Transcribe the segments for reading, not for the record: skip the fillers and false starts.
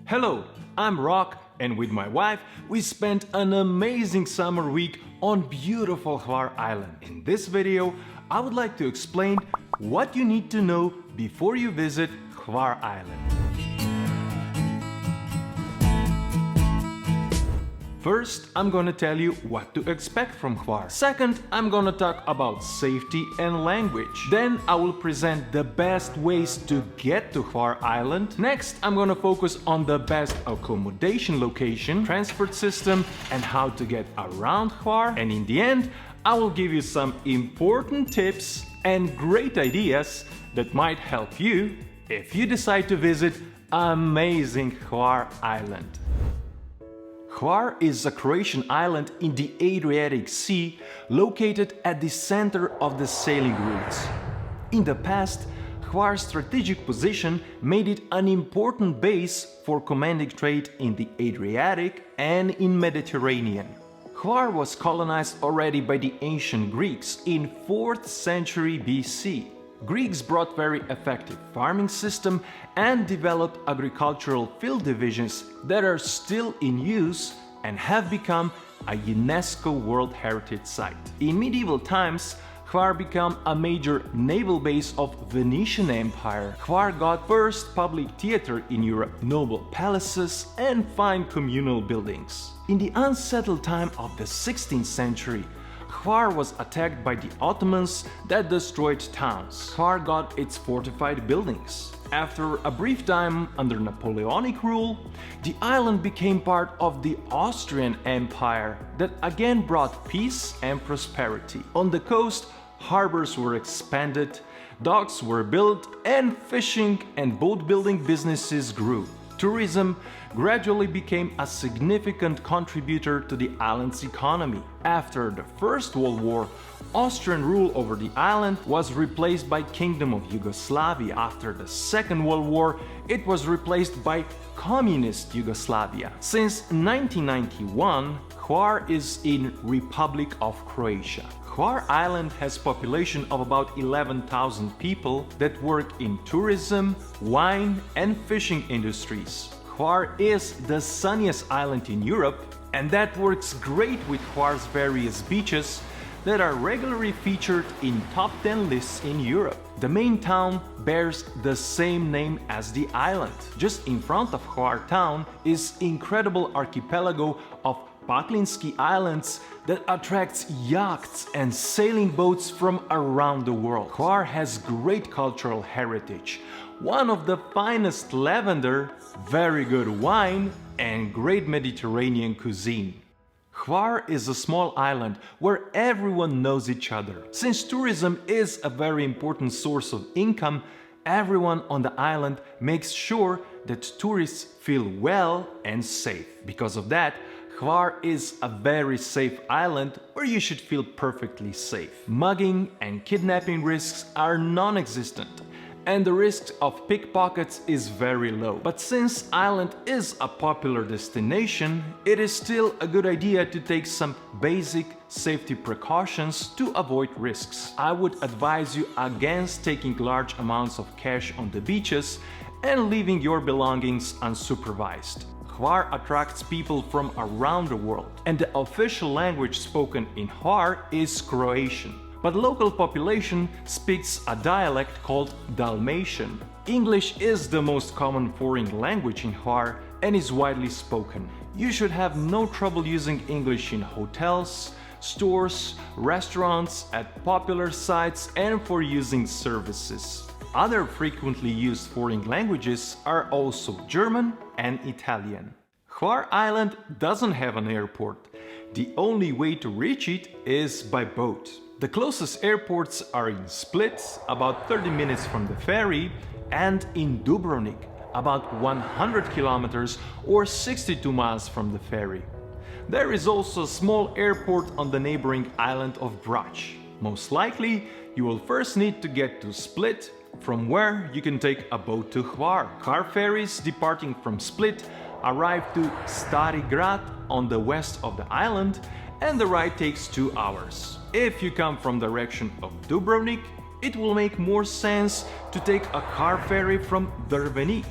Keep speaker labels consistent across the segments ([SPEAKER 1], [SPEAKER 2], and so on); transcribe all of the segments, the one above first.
[SPEAKER 1] Hello, I'm Rok, and with my wife we spent an amazing summer week on beautiful Hvar Island. In this video, I would like to explain what you need to know before you visit Hvar Island. First, I'm gonna tell you what to expect from Hvar. Second, I'm gonna talk about safety and language. Then I will present the best ways to get to Hvar Island. Next, I'm gonna focus on the best accommodation location, transport system, and how to get around Hvar. And in the end, I will give you some important tips and great ideas that might help you if you decide to visit amazing Hvar Island. Hvar is a Croatian island in the Adriatic Sea, located at the center of the sailing routes. In the past, Hvar's strategic position made it an important base for commanding trade in the Adriatic and in Mediterranean. Hvar was colonized already by the ancient Greeks in 4th century BC. Greeks brought very effective farming system and developed agricultural field divisions that are still in use and have become a UNESCO World Heritage Site. In medieval times, Hvar became a major naval base of Venetian Empire. Hvar got first public theater in Europe, noble palaces and fine communal buildings. In the unsettled time of the 16th century, Hvar was attacked by the Ottomans that destroyed towns. Hvar got its fortified buildings. After a brief time under Napoleonic rule, the island became part of the Austrian Empire that again brought peace and prosperity. On the coast, harbors were expanded, docks were built, and fishing and boat building businesses grew. Tourism gradually became a significant contributor to the island's economy. After the First World War, Austrian rule over the island was replaced by Kingdom of Yugoslavia. After the Second World War, it was replaced by Communist Yugoslavia. Since 1991, Hvar is in Republic of Croatia. Hvar Island has population of about 11,000 people that work in tourism, wine and fishing industries. Hvar is the sunniest island in Europe, and that works great with Hvar's various beaches that are regularly featured in top 10 lists in Europe. The main town bears the same name as the island. Just in front of Hvar town is incredible archipelago of Paklinski Islands that attracts yachts and sailing boats from around the world. Hvar has great cultural heritage, one of the finest lavender, very good wine, and great Mediterranean cuisine. Hvar is a small island where everyone knows each other. Since tourism is a very important source of income, everyone on the island makes sure that tourists feel well and safe. Because of that, Hvar is a very safe island where you should feel perfectly safe. Mugging and kidnapping risks are non-existent, and the risk of pickpockets is very low. But since island is a popular destination, it is still a good idea to take some basic safety precautions to avoid risks. I would advise you against taking large amounts of cash on the beaches and leaving your belongings unsupervised. Hvar attracts people from around the world, and the official language spoken in Hvar is Croatian. But local population speaks a dialect called Dalmatian. English is the most common foreign language in Hvar and is widely spoken. You should have no trouble using English in hotels, stores, restaurants, at popular sites, and for using services. Other frequently used foreign languages are also German and Italian. Hvar Island doesn't have an airport. The only way to reach it is by boat. The closest airports are in Split, about 30 minutes from the ferry, and in Dubrovnik, about 100 kilometers or 62 miles from the ferry. There is also a small airport on the neighboring island of Brač. Most likely, you will first need to get to Split, from where you can take a boat to Hvar. Car ferries departing from Split arrive to Stari Grad on the west of the island, and the ride takes 2 hours. If you come from the direction of Dubrovnik, it will make more sense to take a car ferry from Drvenik.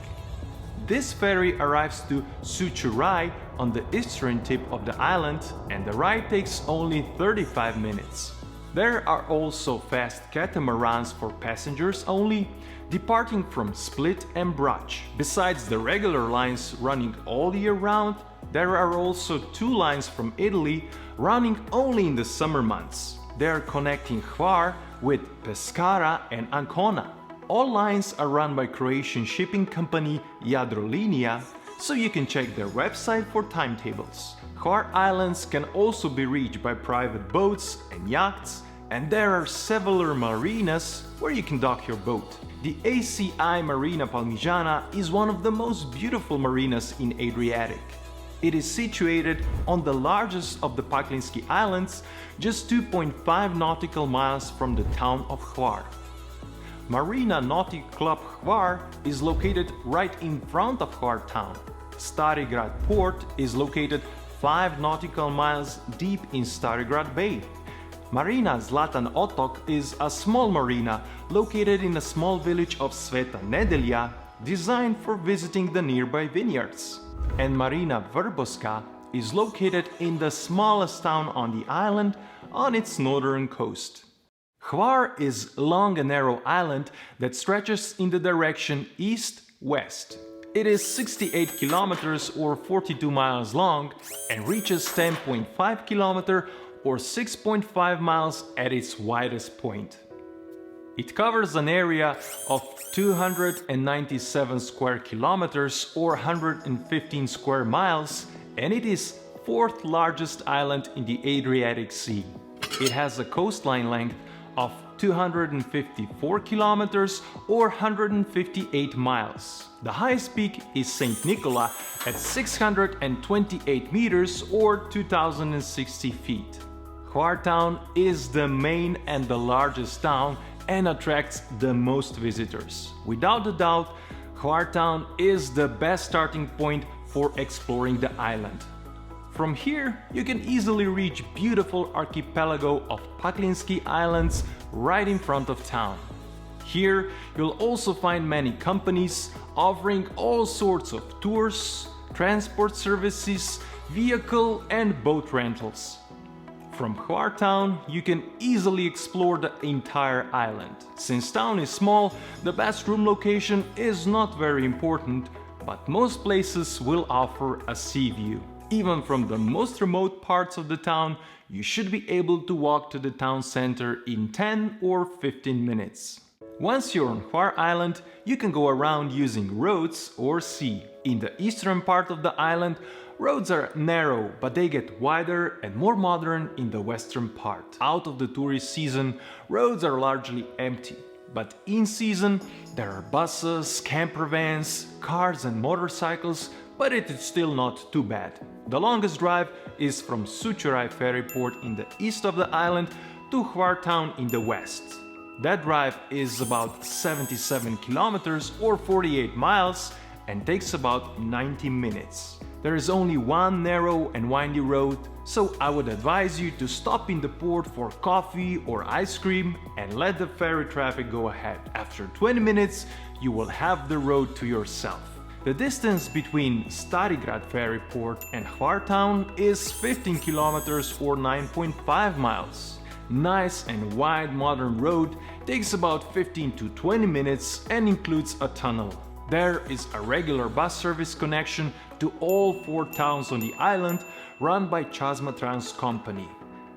[SPEAKER 1] This ferry arrives to Sučuraj on the eastern tip of the island, and the ride takes only 35 minutes. There are also fast catamarans for passengers only, departing from Split and Brač. Besides the regular lines running all year round, there are also two lines from Italy running only in the summer months. They are connecting Hvar with Pescara and Ancona. All lines are run by Croatian shipping company Jadrolinija, so you can check their website for timetables. Hvar Islands can also be reached by private boats and yachts, and there are several marinas where you can dock your boat. The ACI Marina Palmigiana is one of the most beautiful marinas in Adriatic. It is situated on the largest of the Paklinski Islands, just 2.5 nautical miles from the town of Hvar. Marina Nautic Club Hvar is located right in front of Hvar town. Stari Grad Port is located 5 nautical miles deep in Stari Grad Bay. Marina Zlatan Otok is a small marina located in a small village of Sveta Nedelja, designed for visiting the nearby vineyards. And Marina Vrboska is located in the smallest town on the island on its northern coast. Hvar is a long and narrow island that stretches in the direction east-west. It is 68 kilometers or 42 miles long and reaches 10.5 kilometers or 6.5 miles at its widest point. It covers an area of 297 square kilometers or 115 square miles, and it is fourth largest island in the Adriatic Sea. It has a coastline length of 254 kilometers or 158 miles. The highest peak is St. Nicola at 628 meters or 2060 feet. Hvar town is the main and the largest town and attracts the most visitors. Without a doubt, Hvar town is the best starting point for exploring the island. From here, you can easily reach beautiful archipelago of Paklinski Islands right in front of town. Here, you'll also find many companies offering all sorts of tours, transport services, vehicle and boat rentals. From Hvar town, you can easily explore the entire island. Since town is small, the best room location is not very important, but most places will offer a sea view. Even from the most remote parts of the town, you should be able to walk to the town center in 10 or 15 minutes. Once you're on Hvar Island, you can go around using roads or sea. In the eastern part of the island, roads are narrow, but they get wider and more modern in the western part. Out of the tourist season, roads are largely empty. But in season, there are buses, camper vans, cars and motorcycles, but it is still not too bad. The longest drive is from Sučuraj ferry port in the east of the island to Hvar town in the west. That drive is about 77 kilometers or 48 miles and takes about 90 minutes. There is only one narrow and windy road, so I would advise you to stop in the port for coffee or ice cream and let the ferry traffic go ahead. After 20 minutes, you will have the road to yourself. The distance between Stari Grad ferry port and Hvar town is 15 kilometers or 9.5 miles. Nice and wide modern road takes about 15 to 20 minutes and includes a tunnel. There is a regular bus service connection to all 4 towns on the island run by Chasma Trans company.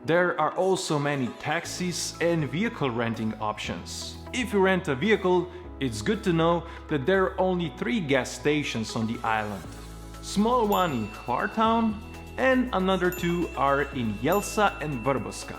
[SPEAKER 1] There are also many taxis and vehicle renting options. If you rent a vehicle, it's good to know that there are only 3 gas stations on the island. Small one in Hvar town and another 2 are in Jelsa and Vrboska.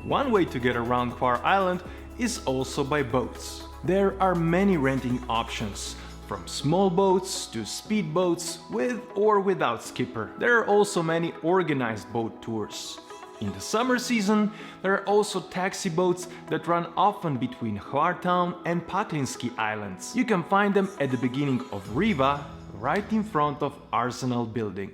[SPEAKER 1] One way to get around Hvar Island is also by boats. There are many renting options, from small boats to speedboats with or without skipper. There are also many organized boat tours. In the summer season, there are also taxi boats that run often between Hvar town and Paklinski Islands. You can find them at the beginning of Riva, right in front of Arsenal building.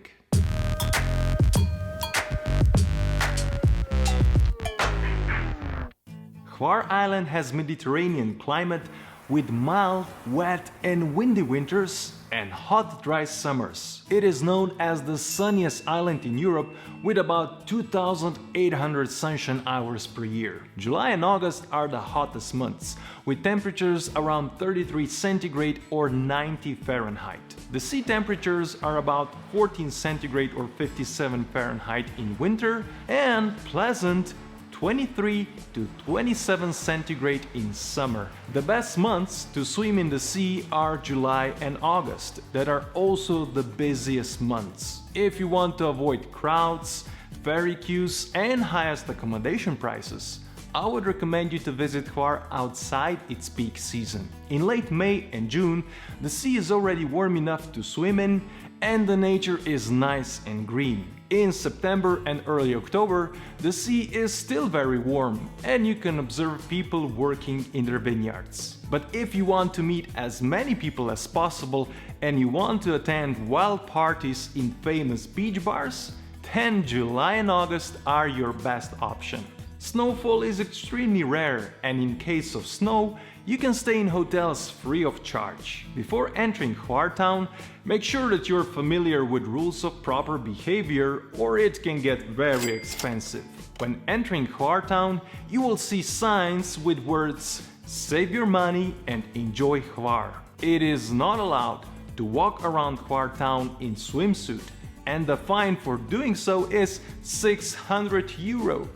[SPEAKER 1] Hvar Island has Mediterranean climate with mild, wet and windy winters and hot, dry summers. It is known as the sunniest island in Europe with about 2,800 sunshine hours per year. July and August are the hottest months, with temperatures around 33 centigrade or 90 Fahrenheit. The sea temperatures are about 14 centigrade or 57 Fahrenheit in winter and pleasant 23 to 27 centigrade in summer. The best months to swim in the sea are July and August, that are also the busiest months. If you want to avoid crowds, ferry queues and highest accommodation prices, I would recommend you to visit Hvar outside its peak season. In late May and June, the sea is already warm enough to swim in and the nature is nice and green. In September and early October, the sea is still very warm and you can observe people working in their vineyards. But if you want to meet as many people as possible and you want to attend wild parties in famous beach bars, then July and August are your best option. Snowfall is extremely rare and in case of snow, you can stay in hotels free of charge. Before entering Hvar town, make sure that you're familiar with rules of proper behavior or it can get very expensive. When entering Hvar town, you will see signs with words "Save your money and enjoy Hvar." It is not allowed to walk around Hvar town in swimsuit and the fine for doing so is 600 euro.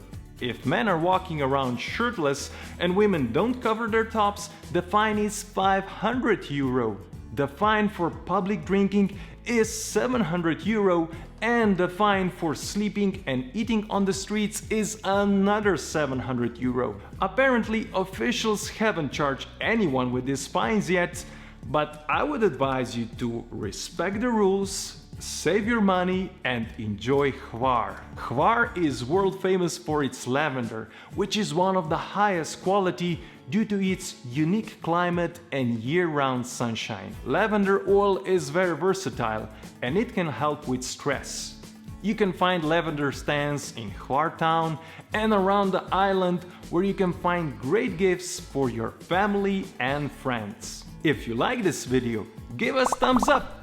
[SPEAKER 1] If men are walking around shirtless and women don't cover their tops, the fine is 500 euro. The fine for public drinking is 700 euro and the fine for sleeping and eating on the streets is another 700 euro. Apparently, officials haven't charged anyone with these fines yet, but I would advise you to respect the rules, save your money and enjoy Hvar. Hvar is world famous for its lavender, which is one of the highest quality due to its unique climate and year-round sunshine. Lavender oil is very versatile and it can help with stress. You can find lavender stands in Hvar town and around the island where you can find great gifts for your family and friends. If you like this video, give us thumbs up.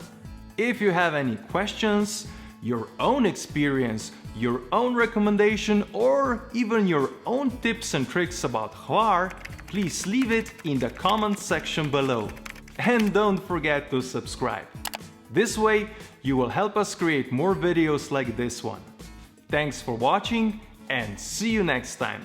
[SPEAKER 1] If you have any questions, your own experience, your own recommendation or even your own tips and tricks about Hvar, please leave it in the comment section below. And don't forget to subscribe. This way you will help us create more videos like this one. Thanks for watching and see you next time.